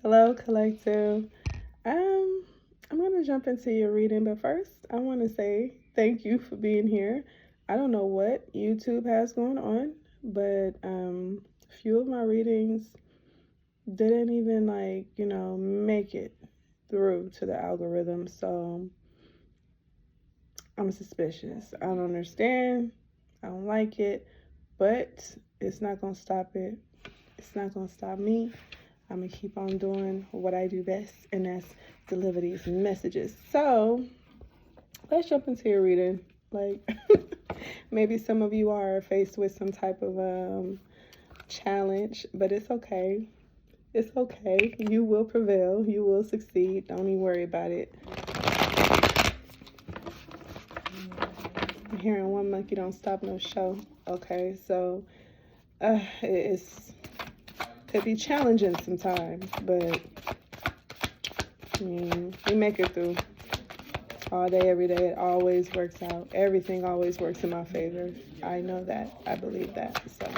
Hello, collective. Um, I'm gonna jump into your reading, but first, I want to say thank you for being here. I don't know what YouTube has going on, but a few of my readings didn't even make it through to the algorithm, so I'm suspicious. I don't understand. I don't like it, but it's not gonna stop it. It's not gonna stop me. I'm gonna keep on doing what I do best, and that's deliver these messages. So let's jump into your reading. Like maybe some of you are faced with some type of challenge, but it's okay. It's okay. You will prevail. You will succeed. Don't even worry about it. I'm hearing one monkey don't stop no show. Okay, so it's could be challenging sometimes, but I mean, we make it through. All day, every day, it always works out. Everything always works in my favor. I know that. I believe that. So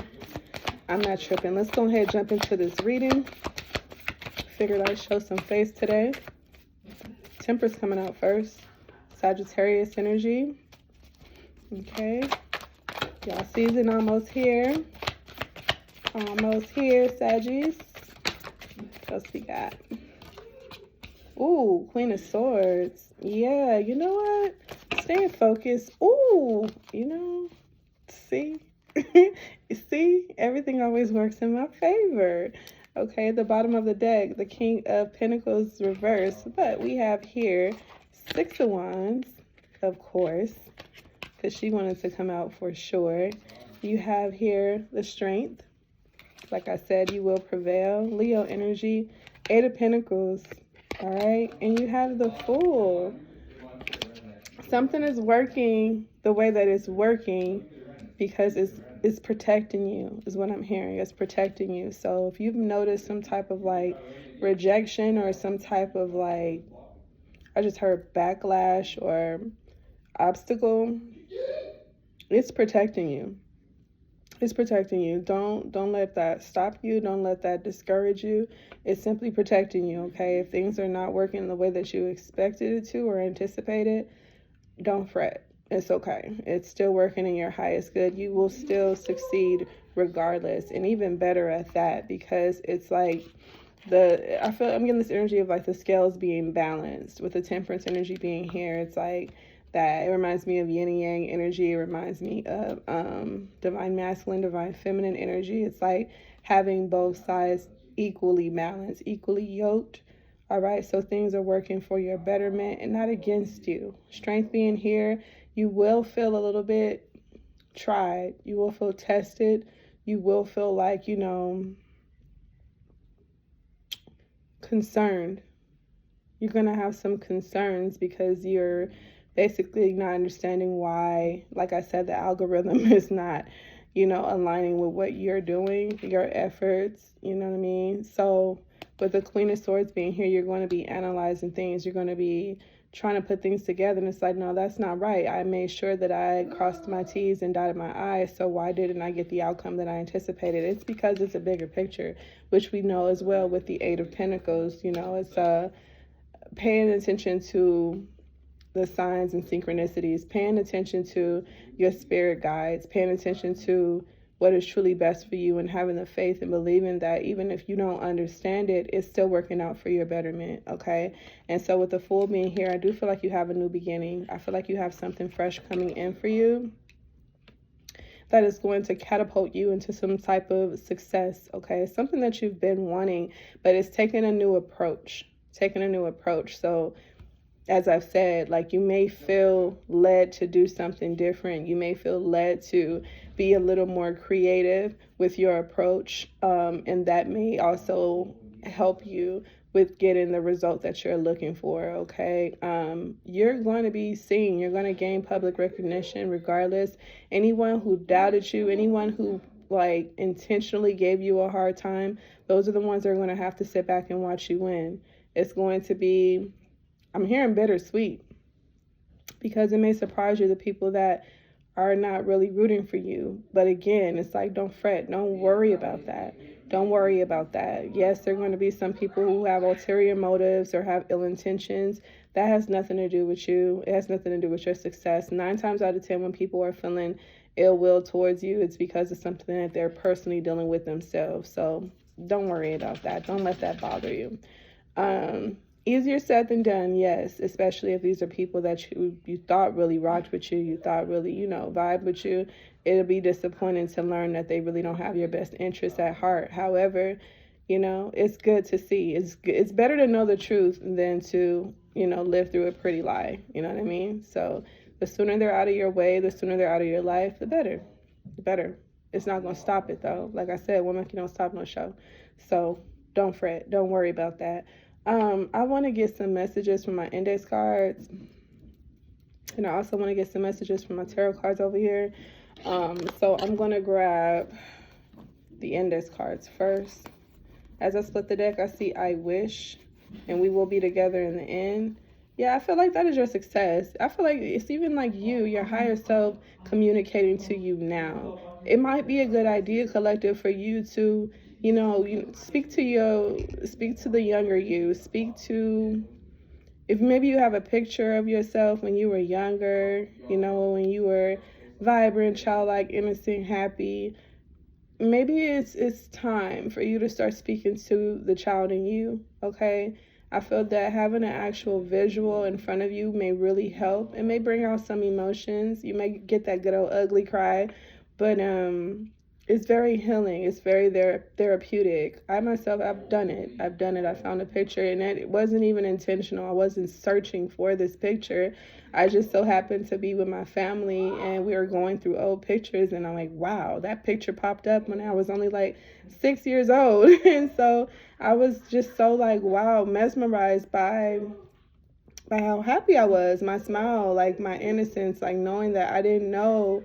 I'm not tripping. Let's go ahead and jump into this reading. Figured I'd show some face today. Temperance coming out first. Sagittarius energy. Okay. Y'all season almost here. Almost here, Saggies. What else we got? Ooh, Queen of Swords. Yeah, you know what? Staying focused. Ooh, see? You see? Everything always works in my favor. Okay, the bottom of the deck, the King of Pentacles reversed. But we have here Six of Wands, of course, because she wanted to come out for sure. You have here the Strength. Like I said, you will prevail. Leo energy, Eight of Pentacles. All right, and you have the Fool. Something is working the way that it's working because it's protecting you, is what I'm hearing. It's protecting you. So if you've noticed some type of rejection or some type of I just heard backlash or obstacle, it's protecting you. It's protecting you. Don't let that stop you. Don't let that discourage you. It's simply protecting you, okay? If things are not working the way that you expected it to or anticipated, don't fret. It's okay. It's still working in your highest good. You will still succeed regardless, and even better at that, because it's I feel I'm getting this energy of the scales being balanced with the temperance energy being here. It's that it reminds me of yin and yang energy. It reminds me of divine masculine, divine feminine energy. It's having both sides equally balanced, equally yoked. All right, so things are working for your betterment and not against you. Strength being here, you will feel a little bit tried. You will feel tested. You will feel concerned. You're going to have some concerns because you're basically not understanding why, like I said, the algorithm is not, aligning with what you're doing, your efforts, you know what I mean? So with the Queen of Swords being here, you're going to be analyzing things. You're going to be trying to put things together, and it's no, that's not right. I made sure that I crossed my T's and dotted my I's, so why didn't I get the outcome that I anticipated? It's because it's a bigger picture, which we know as well with the Eight of Pentacles. It's paying attention to the signs and synchronicities, paying attention to your spirit guides, paying attention to what is truly best for you, and having the faith and believing that even if you don't understand it, it's still working out for your betterment, okay? And so with the Fool being here, I do feel like you have a new beginning. I feel like you have something fresh coming in for you that is going to catapult you into some type of success, okay? Something that you've been wanting, but it's taking a new approach, So as I've said, you may feel led to do something different. You may feel led to be a little more creative with your approach, and that may also help you with getting the result that you're looking for, okay? You're going to be seen. You're going to gain public recognition regardless. Anyone who doubted you, anyone who intentionally gave you a hard time, those are the ones that are going to have to sit back and watch you win. It's going to be, I'm hearing bittersweet, because it may surprise you the people that are not really rooting for you. But again, it's like, don't fret. Don't worry about that. Don't worry about that. Yes, there are going to be some people who have ulterior motives or have ill intentions. That has nothing to do with you. It has nothing to do with your success. 9 times out of 10, when people are feeling ill will towards you, it's because of something that they're personally dealing with themselves. So don't worry about that. Don't let that bother you. Easier said than done, yes, especially if these are people that you thought really rocked with you, you thought really, vibe with you. It'll be disappointing to learn that they really don't have your best interests at heart. However, it's good to see. It's better to know the truth than to, live through a pretty lie. You know what I mean? So the sooner they're out of your way, the sooner they're out of your life, the better. The better. It's not going to stop it, though. Like I said, one monkey don't stop no show. So don't fret. Don't worry about that. I want to get some messages from my index cards. And I also want to get some messages from my tarot cards over here. So I'm going to grab the index cards first. As I split the deck, I see I wish, and we will be together in the end. Yeah, I feel like that is your success. I feel like it's even like your higher self communicating to you now. It might be a good idea, collective, for you to, speak to the younger you. Speak to, if maybe you have a picture of yourself when you were younger, when you were vibrant, childlike, innocent, happy. Maybe it's time for you to start speaking to the child in you, okay? I feel that having an actual visual in front of you may really help. It may bring out some emotions. You may get that good old ugly cry, but it's very healing. It's very therapeutic. I myself, I've done it. I found a picture, and it wasn't even intentional. I wasn't searching for this picture. I just so happened to be with my family, and we were going through old pictures, and I'm like, wow, that picture popped up when I was only like 6 years old. And so I was just so like, wow, mesmerized by how happy I was, my smile, like my innocence, like knowing that I didn't know,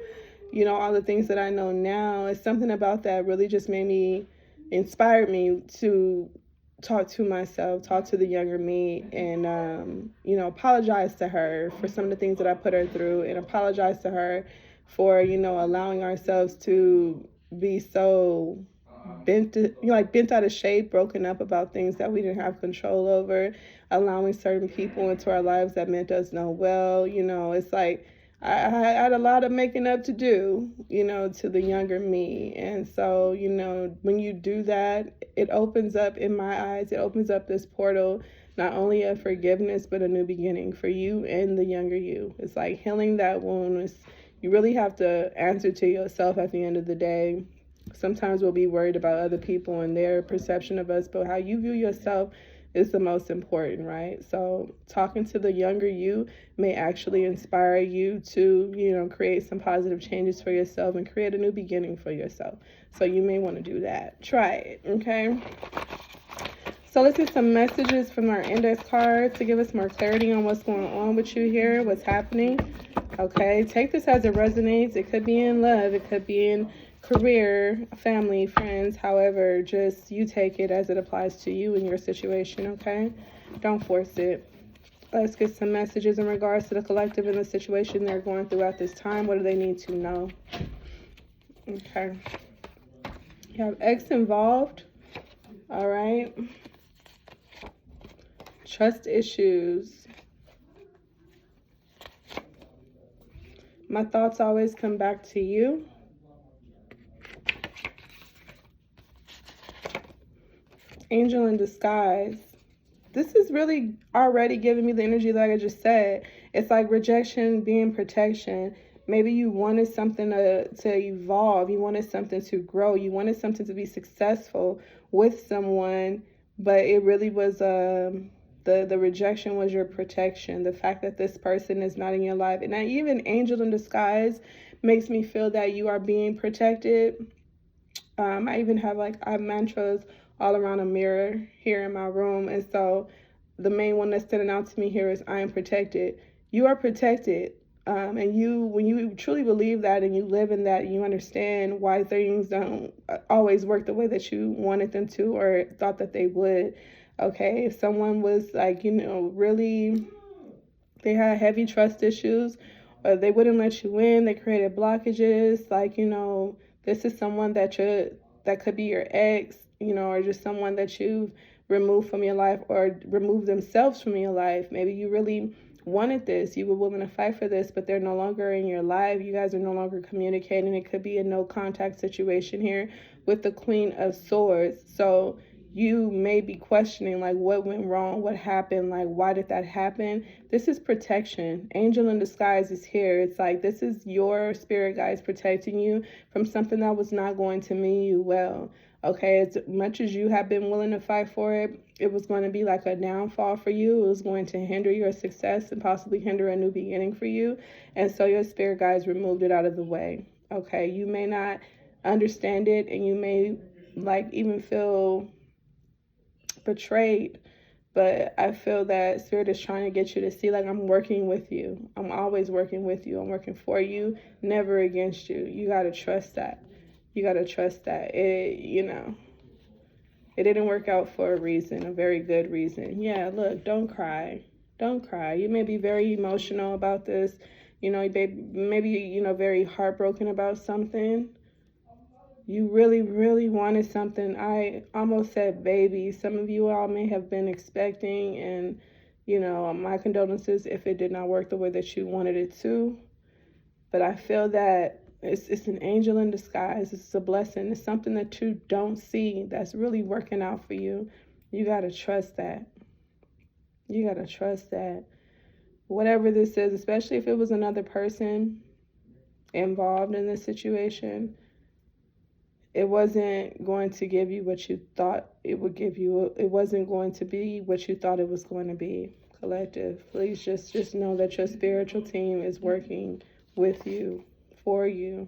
all the things that I know now. It's something about that really just inspired me to talk to myself, talk to the younger me, and, apologize to her for some of the things that I put her through, and apologize to her for, allowing ourselves to be so bent out of shape, broken up about things that we didn't have control over, allowing certain people into our lives that meant us no well. It's like I had a lot of making up to do, to the younger me. And so, when you do that, it opens up, in my eyes, it opens up this portal, not only of forgiveness, but a new beginning for you and the younger you. It's like healing that wound. You really have to answer to yourself at the end of the day. Sometimes we'll be worried about other people and their perception of us, but how you view yourself is the most important, right? So talking to the younger you may actually inspire you to, create some positive changes for yourself and create a new beginning for yourself. So you may want to do that. Try it, okay? So let's get some messages from our index cards to give us more clarity on what's going on with you here, what's happening. Okay, take this as it resonates. It could be in love, it could be in career, family, friends, however, just you take it as it applies to you and your situation, okay? Don't force it. Let's get some messages in regards to the collective and the situation they're going through at this time. What do they need to know? Okay. You have X involved. All right. Trust issues. My thoughts always come back to you. Angel in disguise. This is really already giving me the energy like I just said. It's like rejection being protection. Maybe you wanted something to evolve. You wanted something to grow. You wanted something to be successful with someone, but it really was the rejection was your protection. The fact that this person is not in your life. And now even angel in disguise makes me feel that you are being protected. I even have I have mantras all around a mirror here in my room. And so the main one that's standing out to me here is I am protected. You are protected. And when you truly believe that and you live in that, you understand why things don't always work the way that you wanted them to or thought that they would. Okay, if someone was really, they had heavy trust issues, or they wouldn't let you in. They created blockages. Like, you know, this is someone that could be your ex, you know, or just someone that you've removed from your life or removed themselves from your life. Maybe you really wanted this, you were willing to fight for this, but they're no longer in your life. You guys are no longer communicating. It could be a no contact situation here with the Queen of Swords. So you may be questioning, like, what went wrong, what happened, like, why did that happen? This is protection. Angel in disguise is here. It's like, this is your spirit guides protecting you from something that was not going to mean you well. Okay, as much as you have been willing to fight for it, it was going to be like a downfall for you. It was going to hinder your success and possibly hinder a new beginning for you. And so your spirit guides removed it out of the way. Okay, you may not understand it, and you may like even feel betrayed, but I feel that Spirit is trying to get you to see, like, I'm working with you. I'm always working with you. I'm working for you, never against you. You got to trust that. You got to trust that. You know, it didn't work out for a reason, a very good reason. Yeah, look, don't cry. Don't cry. You may be very emotional about this. You know, maybe, you know, very heartbroken about something. You really, really wanted something. I almost said baby. Some of you all may have been expecting, and, you know, my condolences if it did not work the way that you wanted it to. But I feel that it's an angel in disguise. It's a blessing. It's something that you don't see that's really working out for you. You got to trust that. You got to trust that. Whatever this is, especially if it was another person involved in this situation, it wasn't going to give you what you thought it would give you. It wasn't going to be what you thought it was going to be. Collective, please just know that your spiritual team is working with you, for you.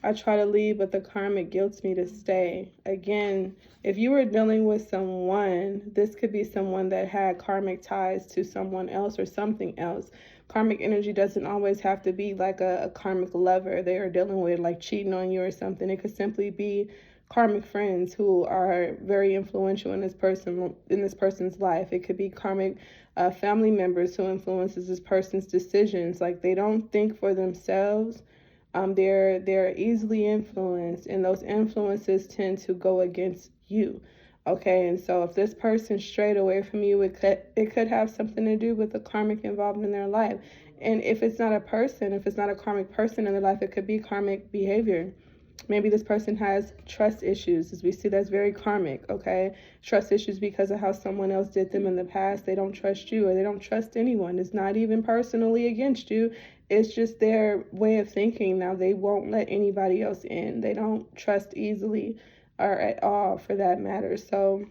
I try to leave, but the karmic guilts me to stay. Again, if you were dealing with someone, this could be someone that had karmic ties to someone else or something else. Karmic energy doesn't always have to be like a karmic lover they are dealing with, like cheating on you or something. It could simply be karmic friends who are very influential in this person's life. It could be karmic family members who influences this person's decisions. Like, they don't think for themselves. They're easily influenced, and those influences tend to go against you. Okay, and so if this person strayed away from you, it could have something to do with the karmic involved in their life. And if it's not a person, if it's not a karmic person in their life, it could be karmic behavior. Maybe this person has trust issues. As we see, that's very karmic, okay? Trust issues because of how someone else did them in the past. They don't trust you, or they don't trust anyone. It's not even personally against you. It's just their way of thinking. Now, they won't let anybody else in. They don't trust easily, or at all for that matter. So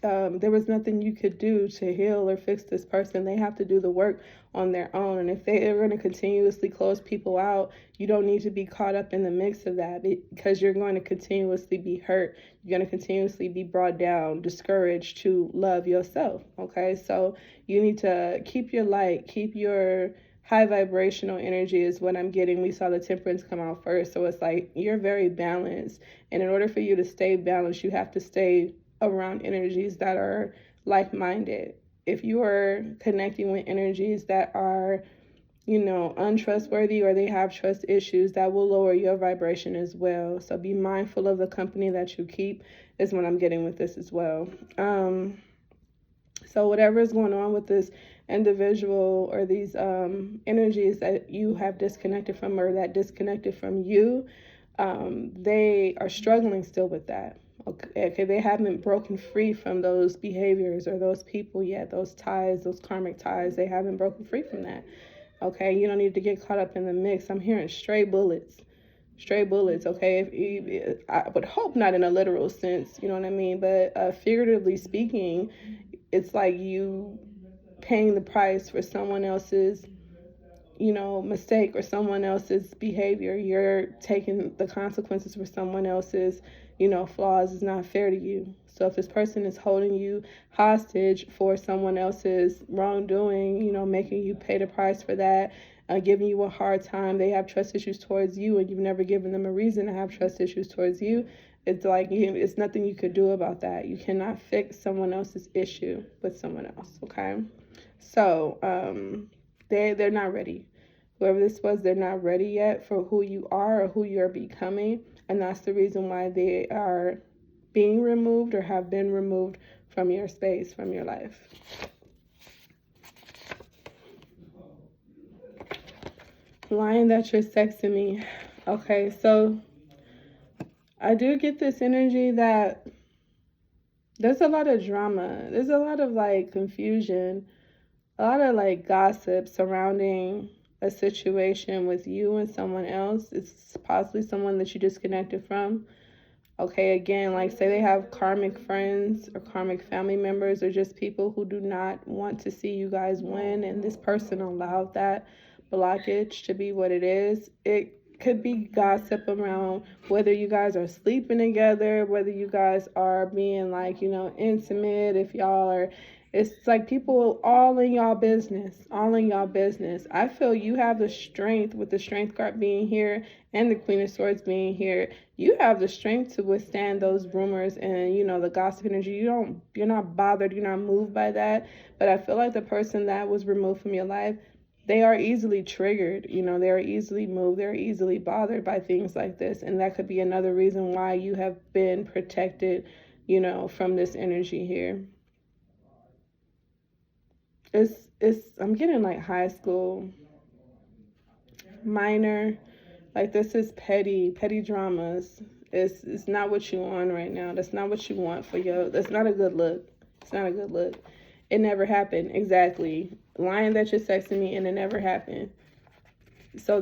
there was nothing you could do to heal or fix this person. They have to do the work on their own. And if they are going to continuously close people out, you don't need to be caught up in the mix of that, because you're going to continuously be hurt. You're going to continuously be brought down, discouraged to love yourself. Okay, so you need to keep your light, keep your high vibrational energy is what I'm getting. We saw the temperance come out first. So it's like you're very balanced. And in order for you to stay balanced, you have to stay around energies that are like-minded. If you are connecting with energies that are, you know, untrustworthy, or they have trust issues, that will lower your vibration as well. So be mindful of the company that you keep is what I'm getting with this as well. So whatever is going on with this individual, or these energies that you have disconnected from, or that disconnected from you, they are struggling still with that. Okay, they haven't broken free from those behaviors or those people yet, those ties, those karmic ties. They haven't broken free from that. Okay, you don't need to get caught up in the mix. I'm hearing stray bullets. Stray bullets, okay? I would hope not in a literal sense, you know what I mean? But figuratively speaking, it's like you paying the price for someone else's, you know, mistake or someone else's behavior. You're taking the consequences for someone else's, you know, flaws. Is not fair to you. So if this person is holding you hostage for someone else's wrongdoing, you know, making you pay the price for that, giving you a hard time, they have trust issues towards you, and you've never given them a reason to have trust issues towards you, it's like it's nothing you could do about that. You cannot fix someone else's issue with someone else, okay? So they're not ready. Whoever this was, they're not ready yet for who you are or who you're becoming. And that's the reason why they are being removed or have been removed from your space, from your life. Lying that you're sexing me. Okay, so I do get this energy that there's a lot of drama. There's a lot of like confusion, a lot of like gossip surrounding a situation with you and someone else. It's possibly someone that you disconnected from. Okay, again, like say they have karmic friends or karmic family members or just people who do not want to see you guys win, and this person allowed that blockage to be what it is. It could be gossip around whether you guys are sleeping together, whether you guys are being like, intimate, if y'all are. It's like people all in y'all business, all in y'all business. I feel you have the strength with the strength card being here and the Queen of Swords being here. You have the strength to withstand those rumors and, the gossip energy. You're not bothered, you're not moved by that. But I feel like the person that was removed from your life, they are easily triggered, they are easily moved, they're easily bothered by things like this. And that could be another reason why you have been protected, from this energy here. I'm getting like high school, minor, like this is petty dramas. It's not what you want right now. That's not what you want for that's not a good look. It's not a good look. It never happened. Exactly. Lying that you're sexing me and it never happened. So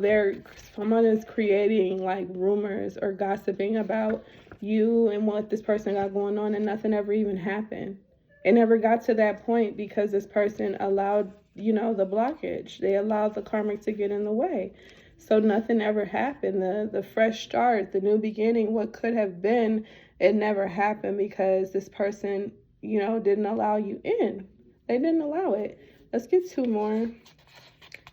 someone is creating like rumors or gossiping about you and what this person got going on, and nothing ever even happened. It never got to that point because this person allowed, the blockage. They allowed the karmic to get in the way. So nothing ever happened. The fresh start, the new beginning, what could have been, it never happened because this person, didn't allow you in. They didn't allow it. Let's get 2 more.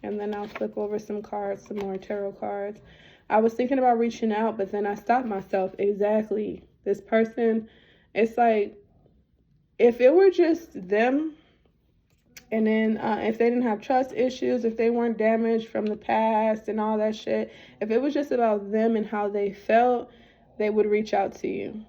And then I'll flip over some cards, some more tarot cards. I was thinking about reaching out, but then I stopped myself. Exactly. This person, it's like, if it were just them, and then if they didn't have trust issues, if they weren't damaged from the past and all that shit, if it was just about them and how they felt, they would reach out to you.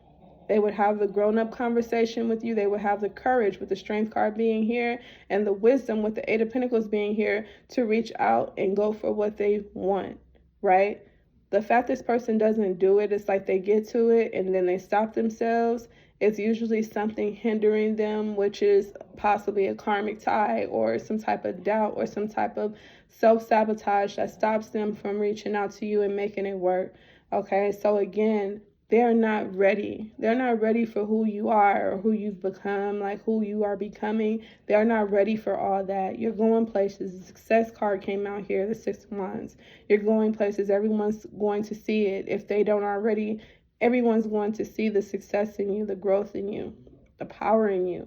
They would have the grown-up conversation with you. They would have the courage with the strength card being here and the wisdom with the 8 of Pentacles being here to reach out and go for what they want, right? The fact this person doesn't do it, it's like they get to it and then they stop themselves. It's usually something hindering them, which is possibly a karmic tie or some type of doubt or some type of self-sabotage that stops them from reaching out to you and making it work. Okay, so again, they're not ready. They're not ready for who you are or who you've become, like who you are becoming. They're not ready for all that. You're going places. The success card came out here, the 6 of Wands. You're going places. Everyone's going to see it. If they don't already, everyone's going to see the success in you, the growth in you, the power in you.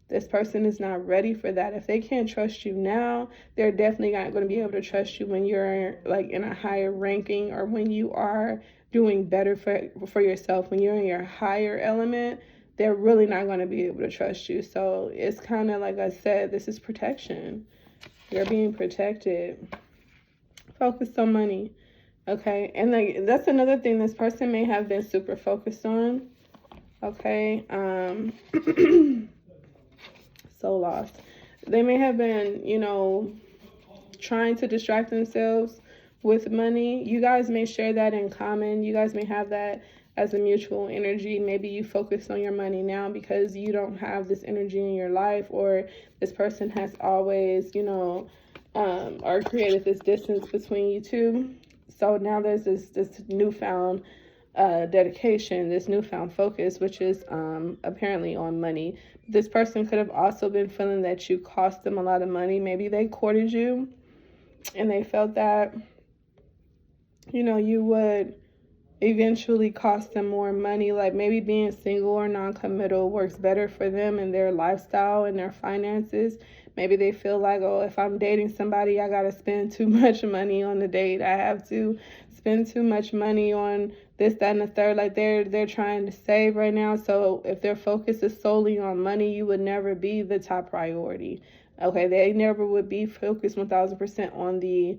This person is not ready for that. If they can't trust you now, they're definitely not going to be able to trust you when you're like in a higher ranking or when you are doing better for yourself. When you're in your higher element, they're really not going to be able to trust you. So it's kind of like I said, this is protection. You're being protected. Focus on money. Okay, and like that's another thing this person may have been super focused on. Okay, so lost. They may have been, trying to distract themselves with money. You guys may share that in common. You guys may have that as a mutual energy. Maybe you focus on your money now because you don't have this energy in your life, or this person has always, or created this distance between you two. So now there's this newfound dedication, this newfound focus, which is apparently on money. This person could have also been feeling that you cost them a lot of money. Maybe they courted you and they felt that, you would eventually cost them more money. Like maybe being single or non-committal works better for them and their lifestyle and their finances. Maybe they feel like, oh, if I'm dating somebody, I gotta spend too much money on the date. I have to spend too much money on this, that, and the third. Like they're trying to save right now. So if their focus is solely on money, you would never be the top priority. Okay, they never would be focused 1000% on the,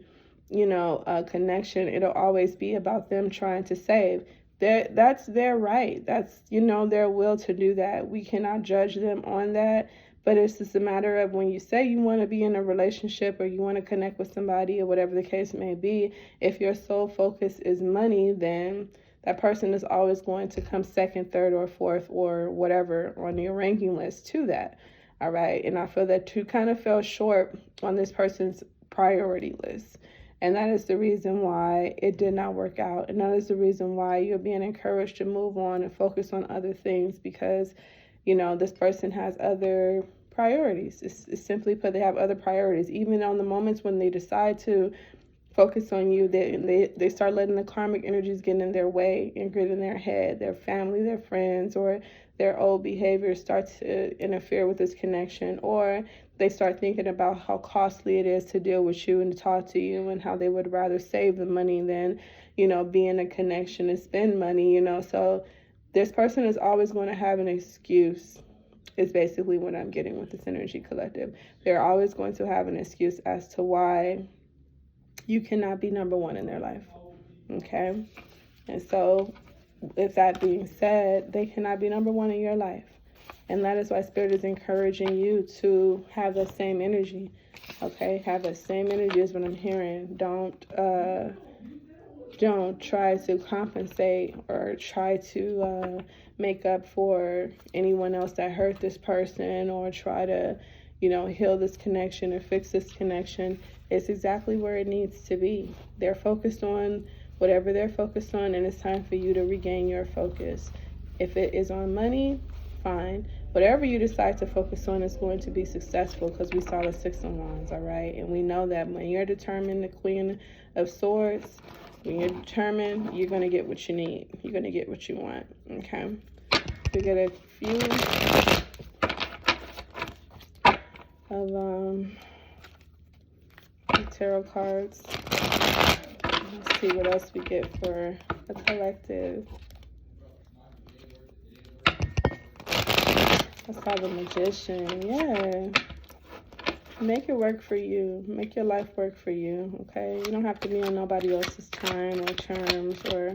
connection. It'll always be about them trying to save. That's their right. That's, their will to do that. We cannot judge them on that. But it's just a matter of when you say you want to be in a relationship or you want to connect with somebody or whatever the case may be, if your sole focus is money, then that person is always going to come second, third, or fourth, or whatever on your ranking list to that. All right. And I feel that you kind of fell short on this person's priority list. And that is the reason why it did not work out. And that is the reason why you're being encouraged to move on and focus on other things because, this person has other priorities. It's simply put, they have other priorities. Even on the moments when they decide to focus on you, they start letting the karmic energies get in their way and get in their head. Their family, their friends, or their old behavior starts to interfere with this connection, or they start thinking about how costly it is to deal with you and to talk to you, and how they would rather save the money than, be in a connection and spend money, So this person is always going to have an excuse, is basically what I'm getting with this energy collective. They're always going to have an excuse as to why you cannot be number one in their life. Okay? And so, with that being said, they cannot be number one in your life. And that is why Spirit is encouraging you to have the same energy. Okay? Have the same energy is what I'm hearing. Don't try to compensate or try to make up for anyone else that hurt this person, or try to, heal this connection or fix this connection. It's exactly where it needs to be. They're focused on whatever they're focused on, and it's time for you to regain your focus. If it is on money, fine. Whatever you decide to focus on is going to be successful, because we saw the Six of Wands, all right? And we know that when you're determined, the Queen of Swords, when you're determined, you're going to get what you need. You're going to get what you want, okay? We get a few of tarot cards. Let's see what else we get for the collective. I saw the Magician. Yeah. Make it work for you. Make your life work for you, okay? You don't have to be on nobody else's time or terms or,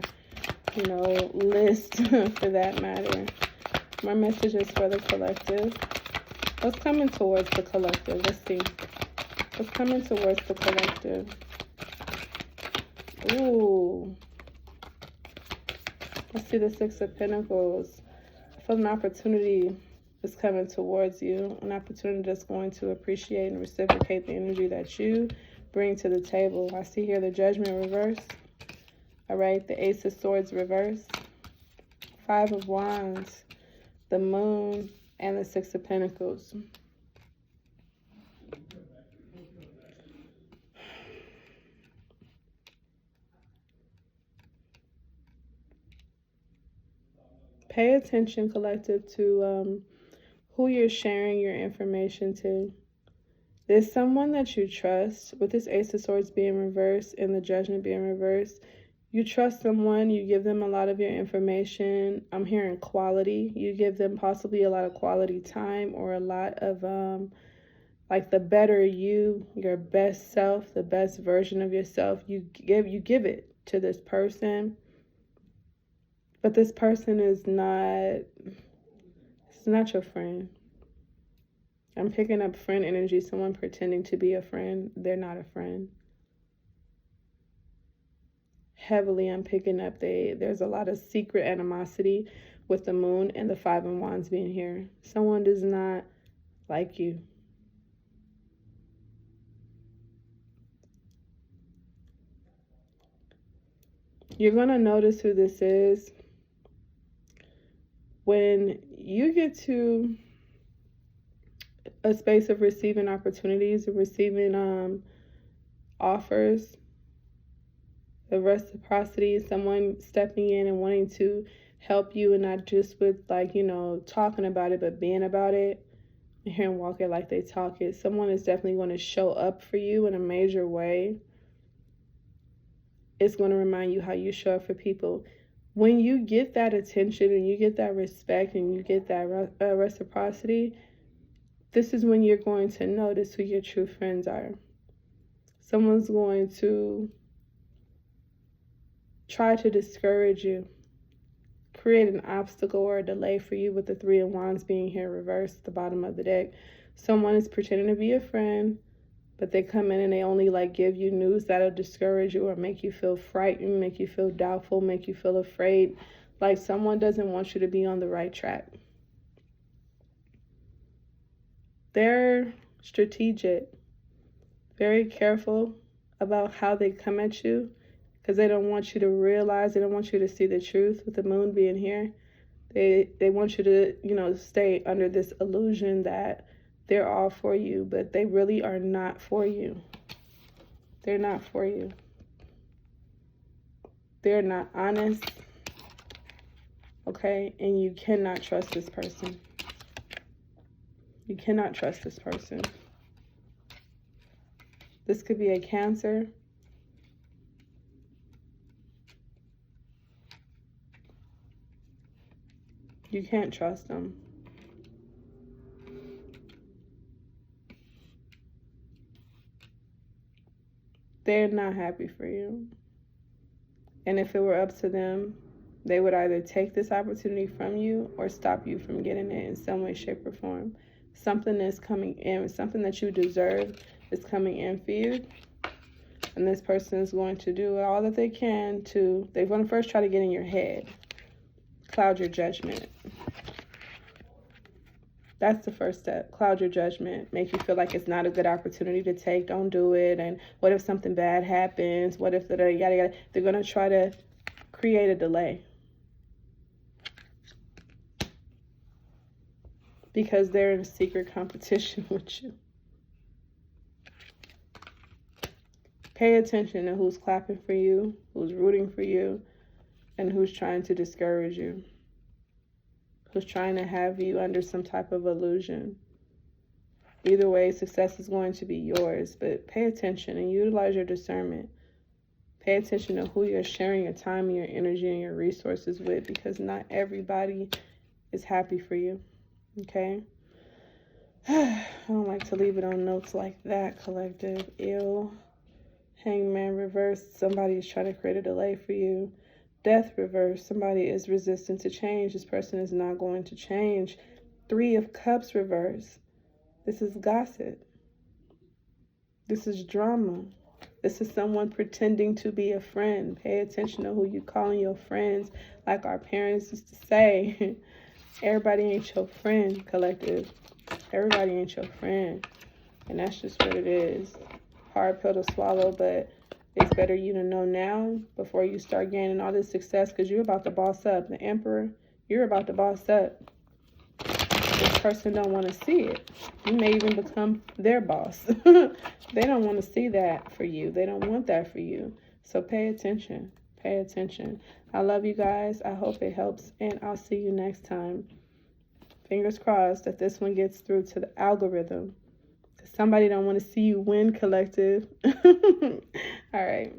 list for that matter. My message is for the collective. What's coming towards the collective? Let's see. What's coming towards the collective? Ooh. Let's see the Six of Pentacles. I feel an opportunity is coming towards you. An opportunity that's going to appreciate and reciprocate the energy that you bring to the table. I see here the Judgment reverse. All right. The Ace of Swords reverse. Five of Wands. The Moon. And the Six of Pentacles. Pay attention, collective, to who you're sharing your information to. There's someone that you trust. With this Ace of Swords being reversed and the Judgment being reversed, you trust someone, you give them a lot of your information. I'm hearing quality. You give them possibly a lot of quality time, or a lot of like the better you, your best self, the best version of yourself. You give it to this person. But this person is not, it's not your friend. I'm picking up friend energy, someone pretending to be a friend. They're not a friend. Heavily, I'm picking up there's a lot of secret animosity with the Moon and the Five of Wands being here. Someone does not like you. You're going to notice who this is when you get to a space of receiving opportunities, or receiving offers, the reciprocity, someone stepping in and wanting to help you, and not just with talking about it, but being about it. And hear and walk it like they talk it. Someone is definitely going to show up for you in a major way. It's going to remind you how you show up for people. When you get that attention and you get that respect and you get that reciprocity, This is when you're going to notice who your true friends are. Someone's going to try to discourage you, create an obstacle or a delay for you, with the Three of Wands being here reversed at the bottom of the deck. Someone is pretending to be a friend, but they come in and they only like give you news that'll discourage you or make you feel frightened, make you feel doubtful, make you feel afraid. Like someone doesn't want you to be on the right track. They're strategic, very careful about how they come at you, because they don't want you to realize, they don't want you to see the truth. With the moon being here, they want you to, stay under this illusion that they're all for you, but they really are not for you. They're not for you. They're not honest, okay? And you cannot trust this person. You cannot trust this person. This could be a Cancer. You can't trust them. They're not happy for you. And if it were up to them, they would either take this opportunity from you or stop you from getting it in some way, shape, or form. Something is coming in, something that you deserve is coming in for you. And this person is going to do all that they can to, they're going to first try to get in your head, cloud your judgment. That's the first step. Cloud your judgment. Make you feel like it's not a good opportunity to take. Don't do it. And what if something bad happens? What if yada yada? They're going to try to create a delay. Because they're in a secret competition with you. Pay attention to who's clapping for you, who's rooting for you, and who's trying to discourage you. Who's trying to have you under some type of illusion. Either way, success is going to be yours, but pay attention and utilize your discernment. Pay attention to who you're sharing your time and your energy and your resources with, because not everybody is happy for you, okay? I don't like to leave it on notes like that, collective. Ew. Hangman reversed. Somebody is trying to create a delay for you. Death reversed. Somebody is resistant to change. This person is not going to change. Three of Cups reversed. This is gossip. This is drama. This is someone pretending to be a friend. Pay attention to who you calling your friends. Like our parents used to say, everybody ain't your friend, collective. Everybody ain't your friend. And that's just what it is. Hard pill to swallow, but it's better you to know now before you start gaining all this success, because you're about to boss up. The Emperor, you're about to boss up. This person don't want to see it. You may even become their boss. They don't want to see that for you. They don't want that for you. So pay attention. Pay attention. I love you guys. I hope it helps, and I'll see you next time. Fingers crossed that this one gets through to the algorithm. Somebody don't want to see you win, collective. All right.